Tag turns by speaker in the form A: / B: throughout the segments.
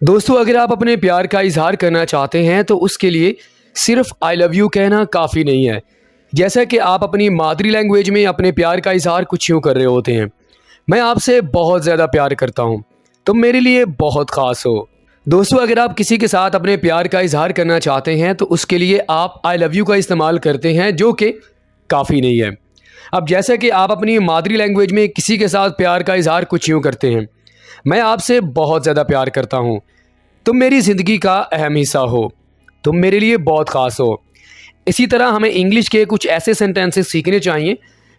A: दोस्तों, अगर आप अपने प्यार का इजहार करना चाहते हैं तो उसके लिए सिर्फ आई लव यू कहना काफ़ी नहीं है। जैसा कि आप अपनी मादरी लैंग्वेज में अपने प्यार का इजहार कुछ यूँ कर रहे होते हैं, मैं आपसे बहुत ज़्यादा प्यार करता हूँ, तुम मेरे लिए बहुत ख़ास हो। दोस्तों, अगर आप किसी के साथ अपने प्यार का इजहार करना चाहते हैं तो उसके लिए आप आई लव यू का इस्तेमाल करते हैं, जो कि काफ़ी नहीं है। अब जैसा कि आप अपनी मादरी लैंग्वेज में किसी के साथ प्यार का इजहार कुछ यूँ करते हैं, मैं आपसे बहुत ज़्यादा प्यार करता हूँ, तुम मेरी ज़िंदगी का अहम हिस्सा हो, तुम मेरे लिए बहुत ख़ास हो। इसी तरह हमें इंग्लिश के कुछ ऐसे सेंटेंसेस सीखने चाहिए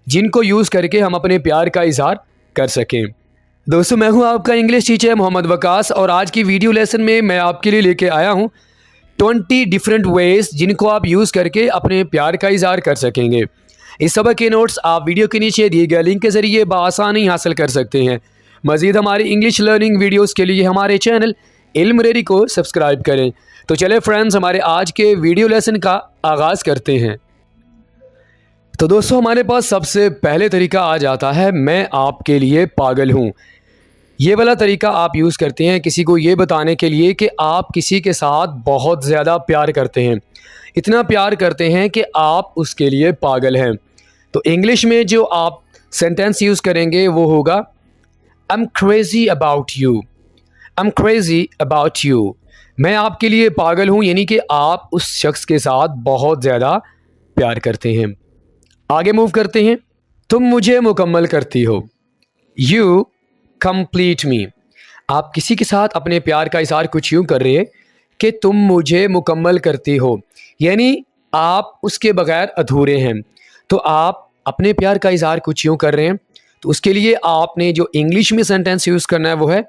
A: जिनको यूज़ करके हम अपने प्यार का इजहार कर सकें। दोस्तों, मैं हूं आपका इंग्लिश टीचर मोहम्मद वकास और आज की वीडियो लेसन में मैं आपके लिए लेके आया हूं 20 डिफरेंट वेज़ जिनको आप यूज़ करके अपने प्यार का इजहार कर सकेंगे। इस सबक के नोट्स आप वीडियो के नीचे दिए गए लिंक के ज़रिए बआसानी हासिल कर सकते हैं। मज़ीद हमारी इंग्लिश लर्निंग वीडियोज़ के लिए हमारे चैनल इल्म रेडी को सब्सक्राइब करें। तो चले फ्रेंड्स, हमारे आज के वीडियो लेसन का आगाज़ करते हैं। तो दोस्तों, हमारे पास सबसे पहले तरीका आ जाता है मैं आपके लिए पागल हूँ। ये वाला तरीका आप यूज़ करते हैं किसी को ये बताने के लिए कि आप किसी के साथ बहुत ज़्यादा प्यार करते हैं, इतना प्यार करते हैं कि आप उसके लिए पागल हैं। तो इंग्लिश में जो आप सेंटेंस यूज़ करेंगे वो होगा I am crazy about you. I M crazy about you. मैं आपके लिए पागल हूँ, यानी कि आप उस शख्स के साथ बहुत ज़्यादा प्यार करते हैं। आगे मूव करते हैं। तुम मुझे मुकम्मल करती हो। यू कंप्लीट मी। आप किसी के साथ अपने प्यार का इज़हार कुछ यूँ कर रहे हैं कि तुम मुझे मुकम्मल करती हो, यानी आप उसके बगैर अधूरे हैं। तो आप अपने प्यार का इज़हार कुछ यूँ कर रहे हैं, तो उसके लिए आपने जो इंग्लिश में सेंटेंस यूज़ करना है वो है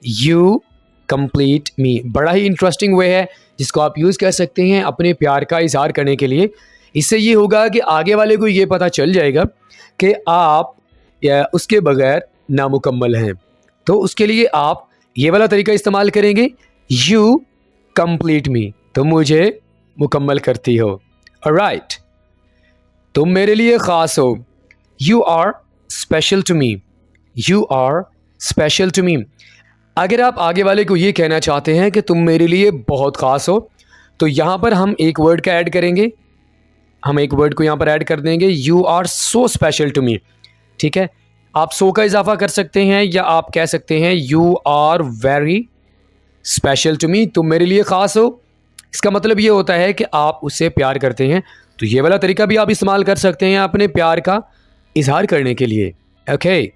A: यू कंप्लीट मी। बड़ा ही इंटरेस्टिंग वे है जिसको आप यूज़ कर सकते हैं अपने प्यार का इज़हार करने के लिए। इससे ये होगा कि आगे वाले को ये पता चल जाएगा कि आप या उसके बगैर नामुकम्मल हैं। तो उसके लिए आप ये वाला तरीका इस्तेमाल करेंगे, यू कंप्लीट मी। तुम मुझे मुकम्मल करती हो। ऑलराइट। तुम मेरे लिए ख़ास हो। You are special to me. You are special to me. अगर आप आगे वाले को ये कहना चाहते हैं कि तुम मेरे लिए बहुत ख़ास हो, तो यहाँ पर हम एक वर्ड का ऐड करेंगे। हम एक वर्ड को यहाँ पर ऐड कर देंगे, you are so special to me. ठीक है, आप सो का इजाफा कर सकते हैं या आप कह सकते हैं you are very special to me. तुम मेरे लिए ख़ास हो, इसका मतलब ये होता है कि आप उससे प्यार करते हैं। तो ये वाला तरीका भी आप इस्तेमाल कर सकते हैं अपने प्यार का इजहार करने के लिए। ओके।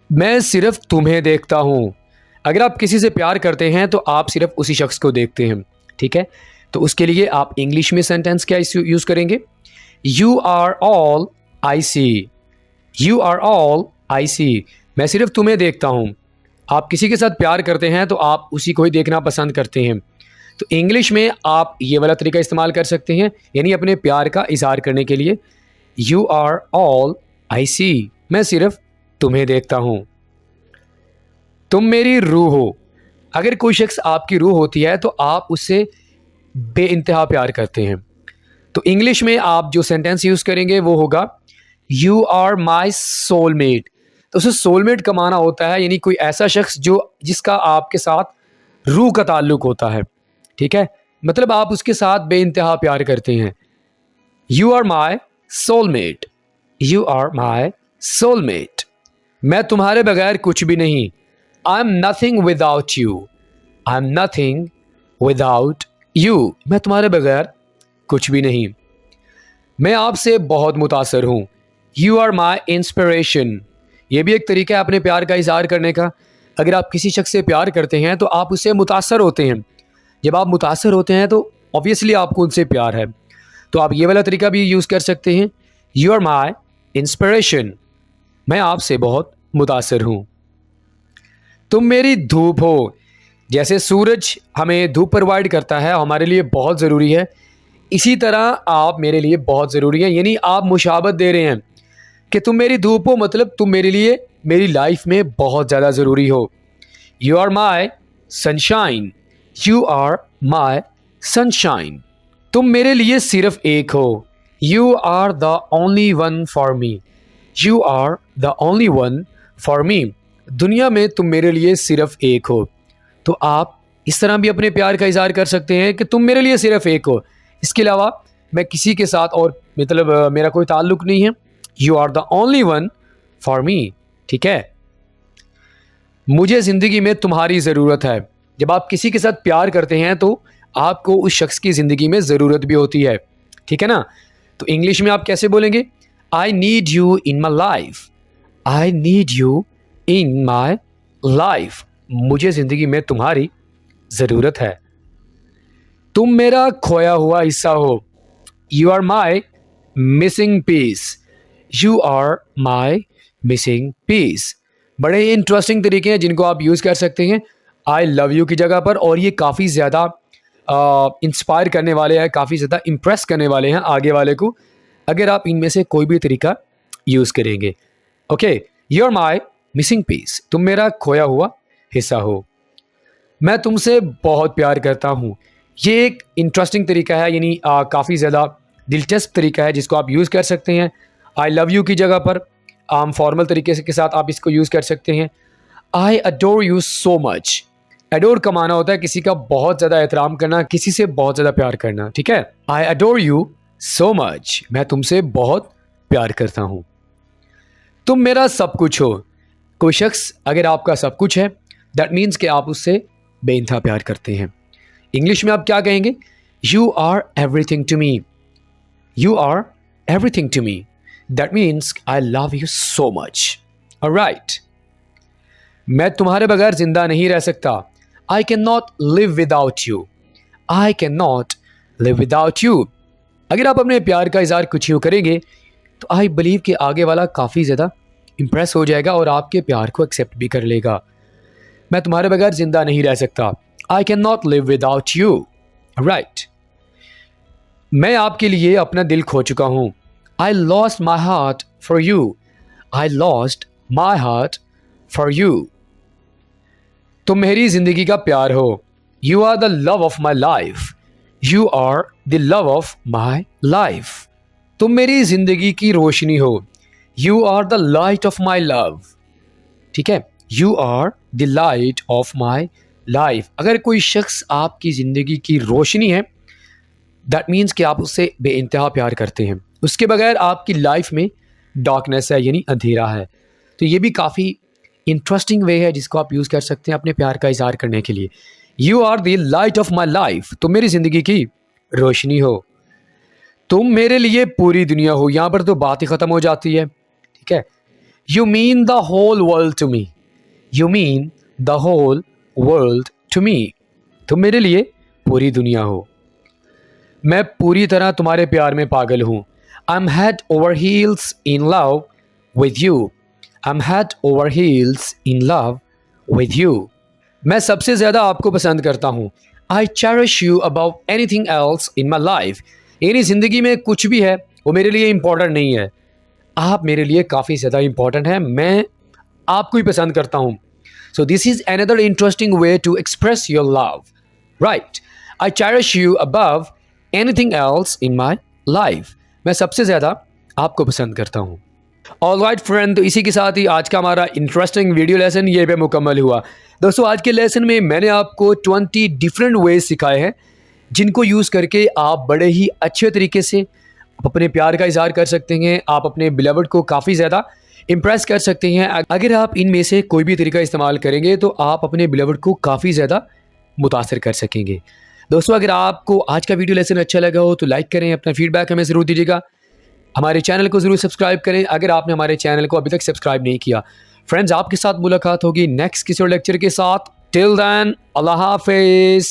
A: मैं सिर्फ तुम्हें देखता हूँ। अगर आप किसी से प्यार करते हैं तो आप सिर्फ उसी शख्स को देखते हैं। ठीक है, तो उसके लिए आप इंग्लिश में सेंटेंस क्या यूज़ करेंगे, you are all I see. You are all I see. मैं सिर्फ तुम्हें देखता हूँ। आप किसी के साथ प्यार करते हैं तो आप उसी को ही देखना पसंद करते हैं। तो इंग्लिश में आप ये वाला तरीका इस्तेमाल कर सकते हैं, यानी अपने प्यार का इजहार करने के लिए you are all I see. मैं सिर्फ तुम्हें देखता हूँ। तुम मेरी रूह हो। अगर कोई शख्स आपकी रूह होती है तो आप उससे बेइंतहा प्यार करते हैं। तो इंग्लिश में आप जो सेंटेंस यूज़ करेंगे वो होगा यू आर माई सोलमेट। तो उसे सोलमेट का माना होता है, यानी कोई ऐसा शख्स जो जिसका आपके साथ रूह का ताल्लुक होता है। ठीक है, मतलब आप उसके साथ बेइंतहा प्यार करते हैं। You are my soulmate. You are my soulmate. मैं तुम्हारे बगैर कुछ भी नहीं। I am nothing without you. I am nothing without you. मैं तुम्हारे बगैर कुछ भी नहीं। मैं आपसे बहुत मुतासर हूँ। You are my inspiration. ये भी एक तरीका है अपने प्यार का इजहार करने का। अगर आप किसी शख्स से प्यार करते हैं तो आप उससे मुतासर होते हैं। जब आप मुतासर होते हैं तो ऑब्वियसली आपको उनसे प्यार है। तो आप ये वाला तरीका भी यूज़ कर सकते हैं, यू आर माई इंस्पिरेशन। मैं आपसे बहुत मुतासर हूँ। तुम मेरी धूप हो। जैसे सूरज हमें धूप प्रोवाइड करता है, हमारे लिए बहुत ज़रूरी है, इसी तरह आप मेरे लिए बहुत ज़रूरी हैं। यानी आप मुशाबत दे रहे हैं कि तुम मेरी धूप हो, मतलब तुम मेरे लिए मेरी लाइफ में बहुत ज़्यादा ज़रूरी हो। You are my sunshine. You are my sunshine. तुम मेरे लिए सिर्फ एक हो। You are the only one for me. You are the only one for me. दुनिया में तुम मेरे लिए सिर्फ एक हो। तो आप इस तरह भी अपने प्यार का इजहार कर सकते हैं कि तुम मेरे लिए सिर्फ एक हो, इसके अलावा मैं किसी के साथ और मतलब मेरा कोई ताल्लुक नहीं है। You are the only one for me. ठीक है, मुझे ज़िंदगी में तुम्हारी ज़रूरत है। जब आप किसी के साथ प्यार करते हैं तो आपको उस शख्स की ज़िंदगी में ज़रूरत भी होती है। ठीक है ना, तो इंग्लिश में आप कैसे बोलेंगे? I need you in my life. I need you in my life. मुझे ज़िंदगी में तुम्हारी ज़रूरत है। तुम मेरा खोया हुआ हिस्सा हो। You are my missing piece. You are my missing piece. बड़े ही इंटरेस्टिंग तरीके हैं जिनको आप यूज़ कर सकते हैं आई लव यू की जगह पर, और ये काफ़ी ज़्यादा इंस्पायर करने वाले हैं, काफ़ी ज़्यादा इम्प्रेस करने वाले हैं आगे वाले को, अगर आप इनमें से कोई भी तरीका यूज़ करेंगे। Okay, you are my missing piece. तुम मेरा खोया हुआ हिस्सा हो। मैं तुमसे बहुत प्यार करता हूँ। ये एक इंटरेस्टिंग तरीका है, यानी काफ़ी ज़्यादा दिलचस्प तरीका है जिसको आप यूज़ कर सकते हैं आई लव यू की जगह पर। आम फॉर्मल तरीके से के साथ आप इसको यूज़ कर सकते हैं। I adore you so much. Adore का माना होता है किसी का बहुत ज़्यादा एहतराम करना, किसी से बहुत ज़्यादा प्यार करना। ठीक है, I adore you so much. मैं तुमसे बहुत प्यार करता हूँ। तुम मेरा सब कुछ हो। कोई शख्स अगर आपका सब कुछ है, दैट मीन्स कि आप उससे बेइंतहा प्यार करते हैं। इंग्लिश में आप क्या कहेंगे? You are everything to me. You are everything to me. That means I love you so much. Alright, मैं तुम्हारे बगैर जिंदा नहीं रह सकता। I can not live without you. I can not live without you. अगर आप अपने प्यार का इजहार कुछ यूँ करेंगे तो आई बिलीव कि आगे वाला काफ़ी ज़्यादा इम्प्रेस हो जाएगा और आपके प्यार को एक्सेप्ट भी कर लेगा। मैं तुम्हारे बगैर जिंदा नहीं रह सकता। I can not live without you. Right, मैं आपके लिए अपना दिल खो चुका हूँ। I lost my heart for you. I lost my heart for you. तुम मेरी जिंदगी का प्यार हो। You are the love of my life. You are the love of my life. तुम मेरी जिंदगी की रोशनी हो। You are the light of my love. ठीक है, you are the light of my life. अगर कोई शख्स आपकी ज़िंदगी की रोशनी है, दैट मीन्स कि आप उससे बेइंतहा प्यार करते हैं। उसके बगैर आपकी लाइफ में डार्कनेस है, यानी अंधेरा है। तो ये भी काफ़ी इंटरेस्टिंग वे है जिसको आप यूज़ कर सकते हैं अपने प्यार का इजहार करने के लिए। You are the light of my life. तुम मेरी ज़िंदगी की रोशनी हो। तुम मेरे लिए पूरी दुनिया हो। यहाँ पर तो बात ही ख़त्म हो जाती है। ठीक है, you mean the whole world to me. You mean the whole world to me. तुम मेरे लिए पूरी दुनिया हो। मैं पूरी तरह तुम्हारे प्यार में पागल हूँ। I am head over heels in love with you. I M head over heels in love with you. मैं सबसे ज़्यादा आपको पसंद करता हूँ। आई cherish you about anything else in my life. यानी ज़िंदगी में कुछ भी है वो मेरे लिए इम्पॉर्टेंट नहीं है, आप मेरे लिए काफ़ी ज़्यादा इम्पॉर्टेंट है, मैं आपको ही पसंद करता हूँ। So this is another interesting way to express your love. Right, I cherish you above anything else in my life. मैं सबसे ज़्यादा आपको पसंद करता हूँ। ऑलराइट फ्रेंड, तो इसी के साथ ही आज का हमारा इंटरेस्टिंग वीडियो लेसन ये पे मुकम्मल हुआ। दोस्तों, आज के लेसन में मैंने आपको 20 डिफरेंट वेज सिखाए हैं जिनको यूज़ करके आप बड़े ही अच्छे तरीके से अपने प्यार का इजहार कर सकते हैं। आप अपने बिलवड को काफ़ी ज़्यादा इम्प्रेस कर सकते हैं। अगर आप इनमें से कोई भी तरीका इस्तेमाल करेंगे तो आप अपने बिलवड को काफ़ी ज़्यादा मुतासर कर सकेंगे। दोस्तों, अगर आपको आज का वीडियो लेसन अच्छा लगा हो तो लाइक करें, अपना फीडबैक हमें ज़रूर दीजिएगा। हमारे चैनल को ज़रूर सब्सक्राइब करें अगर आपने हमारे चैनल को अभी तक सब्सक्राइब नहीं किया। फ्रेंड्स, आपके साथ मुलाकात होगी नेक्स्ट किसी और लेक्चर के साथ। टिल देन, अल्लाह हाफिज़।